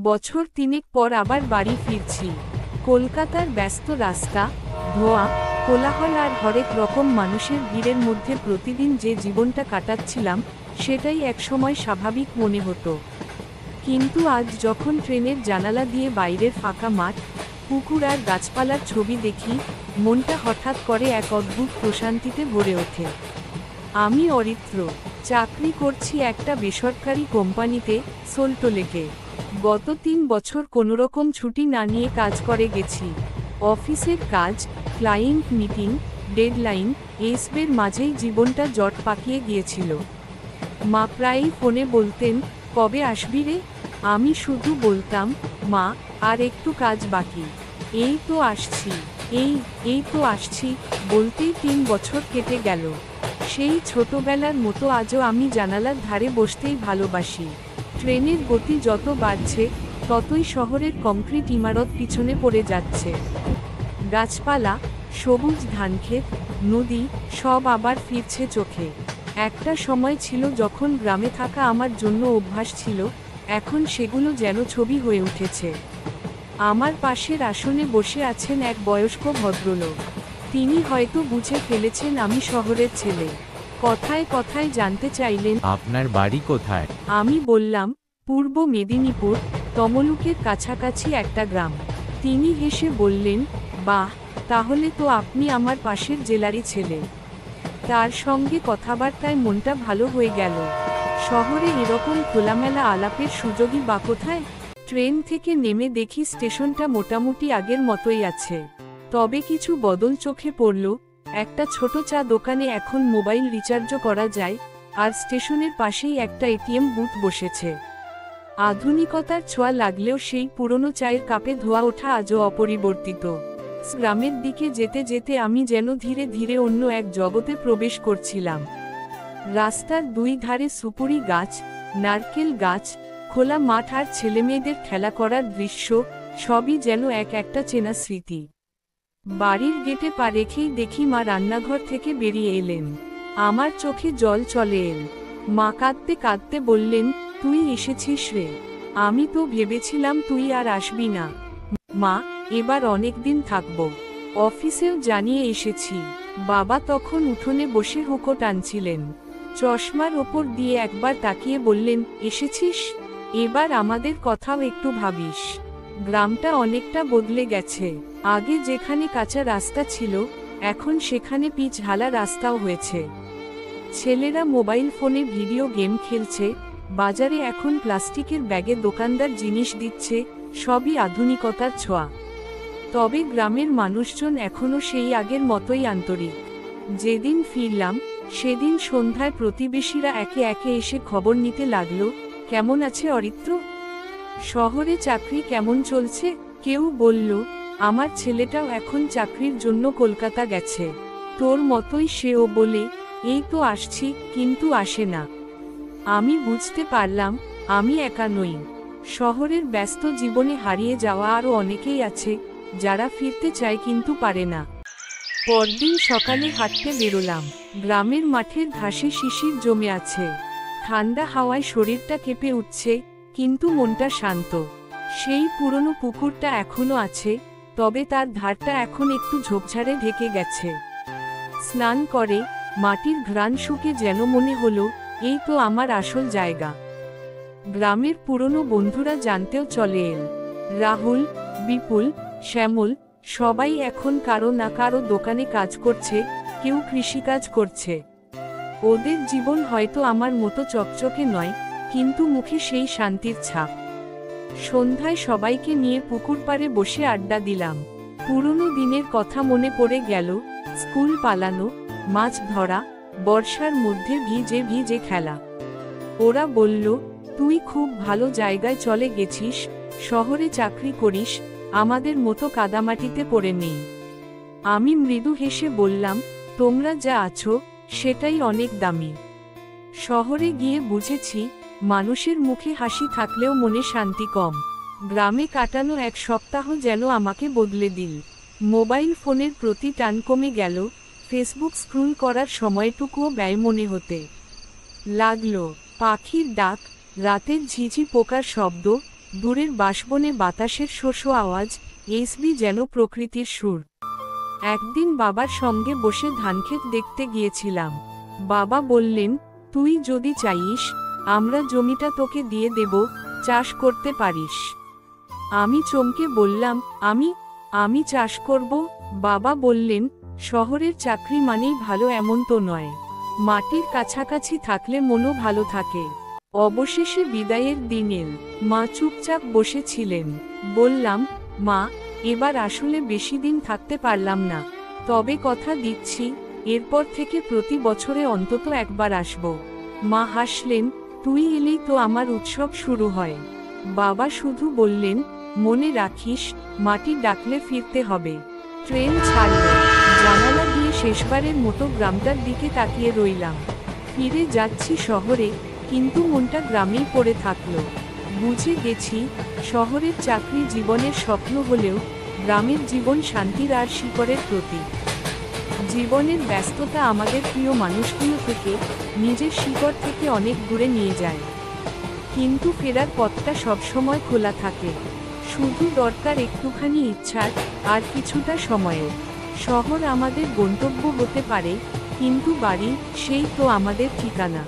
বছর তিনেক পর আবার বাড়ি ফিরছি। কলকাতার ব্যস্ত রাস্তা, ধোঁয়া, কোলাহল আর হরেক রকম মানুষের ভিড়ের মধ্যে প্রতিদিন যে জীবনটা কাটাচ্ছিলাম, সেটাই একসময় স্বাভাবিক মনে হতো। কিন্তু আজ যখন ট্রেনের জানালা দিয়ে বাইরের ফাঁকা মাঠ, পুকুর আর গাছপালার ছবি দেখি, মনটা হঠাৎ করে এক অদ্ভুত প্রশান্তিতে ভরে ওঠে। আমি অরিত্র, চাকরি করছি একটা বেসরকারি কোম্পানিতে, সোল্টলেকে। গত 3 বছর কোনোরকম ছুটি না নিয়ে কাজ করে গেছি। অফিসের কাজ, ক্লায়েন্ট মিটিং, ডেডলাইন, এসবের মাঝেই জীবনটা জট পাকিয়ে গিয়েছিল। মা প্রায়ই ফোনে বলতেন, কবে আসবি রে? আমি শুধু বলতাম, মা, আর একটু কাজ বাকি। এই তো আসছি, এই তো আসছি, বলতেই 3 বছর কেটে গেল। সেই ছোটবেলার মতো আজও আমি জানালার ধারে বসতেই ভালোবাসি। ট্রেনের গতি যত বাড়ছে, ততই শহরের কংক্রিট ইমারত পিছনে পড়ে যাচ্ছে। গাছপালা, সবুজ ধানক্ষেত, নদী, সব আবার ফিরছে চোখে। একটা সময় ছিল যখন গ্রামে থাকা আমার জন্য অভ্যাস ছিল, এখন সেগুলো যেন ছবি হয়ে উঠেছে। আমার পাশের আসনে বসে আছেন এক বয়স্ক ভদ্রলোক। তিনি হয়তো বুঝে ফেলেছেন আমি শহরের ছেলে। কথায় কথায় জানতে চাইলেন, আপনার বাড়ি কোথায়? আমি বললাম, পূর্ব মেদিনীপুর, তমলুকের কাছাকাছি একটা গ্রাম। তিনি হেসে বললেন, বাহ, তাহলে তো আপনি আমার পাশের জেলারই ছেলে। তার সঙ্গে কথাবার্তায় মনটা ভালো হয়ে গেল। শহরে এরকম খোলামেলা আলাপের সুযোগই বা কোথায়? ট্রেন থেকে নেমে দেখি স্টেশনটা মোটামুটি আগের মতোই আছে। তবে কিছু বদল চোখে পড়ল। একটা ছোট চা দোকানে এখন মোবাইল রিচার্জও করা যায়, আর স্টেশনের পাশেই একটা এটিএম বুথ বসেছে। আধুনিকতার ছোঁয়া লাগলেও সেই পুরনো চায়ের কাপে ধোয়া ওঠা আজও অপরিবর্তিত। গ্রামের দিকে যেতে যেতে আমি যেন ধীরে ধীরে অন্য এক জগতে প্রবেশ করছিলাম। রাস্তার দুই ধারে সুপুরি গাছ, নারকেল গাছ, খোলা মাঠ আর ছেলেমেয়েদের খেলা করার দৃশ্য, সবই যেন এক একটা চেনা স্মৃতি। বাড়ির গেটে পা রেখেই দেখি মা রান্নাঘর থেকে বেরিয়ে এলেন। আমার চোখে জল চলে এল। মা কাঁদতে কাঁদতে বললেন, তুই এসেছিস রে, আমি তো ভেবেছিলাম তুই আর আসবি না। মা, এবার অনেক দিন থাকব, অফিসেও জানিয়ে এসেছি। বাবা তখন উঠোনে বসে হুঁকো টানছিলেন। চশমার ওপর দিয়ে একবার তাকিয়ে বললেন, এসেছিস? এবার আমাদের কথাও একটু ভাবিস। গ্রামটা অনেকটা বদলে গেছে। আগে যেখানে কাঁচা রাস্তা ছিল, এখন সেখানে পিচ ঢালা রাস্তাও হয়েছে। ছেলেরা মোবাইল ফোনে ভিডিও গেম খেলছে, বাজারে এখন প্লাস্টিকের ব্যাগে দোকানদার জিনিস দিচ্ছে, সবই আধুনিকতার ছোঁয়া। তবে গ্রামের মানুষজন এখনও সেই আগের মতোই আন্তরিক। যেদিন ফিরলাম, সেদিন সন্ধ্যায় প্রতিবেশীরা একে একে এসে খবর নিতে লাগলো, কেমন আছে অরিত্র? শহরে চাকরি কেমন চলছে? কেউ বলল, আমার ছেলেটাও এখন চাকরির জন্য কলকাতা গেছে, তোর মতোই সেও বলে, এই তো আসছি, কিন্তু আসে না। আমি বুঝতে পারলাম, আমি একা নই। শহরের ব্যস্ত জীবনে হারিয়ে যাওয়া আরও অনেকেই আছে, যারা ফিরতে চায় কিন্তু পারে না। পরদিন সকালে হাঁটতে বেরোলাম। গ্রামের মাঠের ঘাসে শিশির জমে আছে। ঠান্ডা হাওয়ায় শরীরটা কেঁপে উঠছে, কিন্তু মনটা শান্ত। সেই পুরনো পুকুরটা এখনো আছে, তবে তার ধারটা এখন একটু ঝোপঝাড়ে ঢেকে গেছে। স্নান করে মাটির ঘ্রাণ শুকে যেন মনে হলো, এই তো আমার আসল জায়গা। গ্রামের পুরনো বন্ধুরা জানতেও চলে এল। রাহুল, বিপুল, শ্যামল, সবাই এখন কারো না কারো দোকানে কাজ করছে, কেউ কৃষিকাজ করছে। ওদের জীবন হয়তো আমার মতো চকচকে নয়, কিন্তু মুখে সেই শান্তির ছাপ। সন্ধ্যায় সবাইকে নিয়ে পুকুর পাড়ে বসে আড্ডা দিলাম। পুরনো দিনের কথা মনে পড়ে গেল, স্কুল পালানো, মাছ ধরা, বর্ষার মধ্যে ভিজে ভিজে খেলা। ওরা বলল, তুই খুব ভালো জায়গায় চলে গেছিস, শহরে চাকরি করিস, আমাদের মতো কাদামাটিতে পড়ে নেই। আমি মৃদু হেসে বললাম, তোমরা যা আছো, সেটাই অনেক দামি। শহরে গিয়ে বুঝেছি, মানুষের মুখে হাসি থাকলেও মনে শান্তি কম। গ্রামে কাটানো এক সপ্তাহ যেন আমাকে বদলে দিল। মোবাইল ফোনের প্রতি টান কমে গেল, ফেসবুক স্ক্রল করার সময়টুকুও ব্যয় মনে হতে লাগলো। পাখির ডাক, রাতের ঝিঝি পোকার শব্দ, দূরের বাঁশবনে বাতাসের শোষো আওয়াজ, এসবি যেন প্রকৃতির সুর। একদিন বাবার সঙ্গে বসে ধানক্ষেত দেখতে গিয়েছিলাম। বাবা বললেন, তুই যদি চাইস আমরা জমিটা তোকে দিয়ে দেব, চাষ করতে পারিস। আমি চমকে বললাম, আমি চাষ করব? বাবা বললেন, শহরের চাকরি মানেই ভালো এমন তো নয়, মাটির কাছাকাছি থাকলে মনও ভালো থাকে। অবশেষে বিদায়ের দিন এল। মা চুপচাপ বসেছিলেন। বললাম, মা, এবার আসলে বেশি দিন থাকতে পারলাম না, তবে কথা দিচ্ছি এরপর থেকে প্রতি বছরে অন্তত একবার আসব। মা হাসলেন, তুই এলেই তো আমার উৎসব শুরু হয়। বাবা শুধু বললেন, মনে রাখিস, মাটি ডাকলে ফিরতে হবে। ট্রেন ছাড়ল। জানালা দিয়ে শেষবারের মতো গ্রামটার দিকে তাকিয়ে রইলাম। ফিরে যাচ্ছি শহরে, কিন্তু মনটা গ্রামেই পড়ে থাকলো। বুঝে গেছি, শহরের চাকরি জীবনের স্বপ্ন হলেও গ্রামের জীবন শান্তির আর শিকড়ের প্রতীক। জীবনের ব্যস্ততা আমাদের প্রিয় মানুষগুলো থেকে, নিজের শিকড় থেকে অনেক দূরে নিয়ে যায়। কিন্তু ফেরার পথটা সবসময় খোলা থাকে। শুধু দরকার একটুখানি ইচ্ছার, আর কিছুটা সময়ের। শহর আমাদের গন্তব্য হতে পারে, কিন্তু বাড়ি, সেই তো আমাদের ঠিকানা।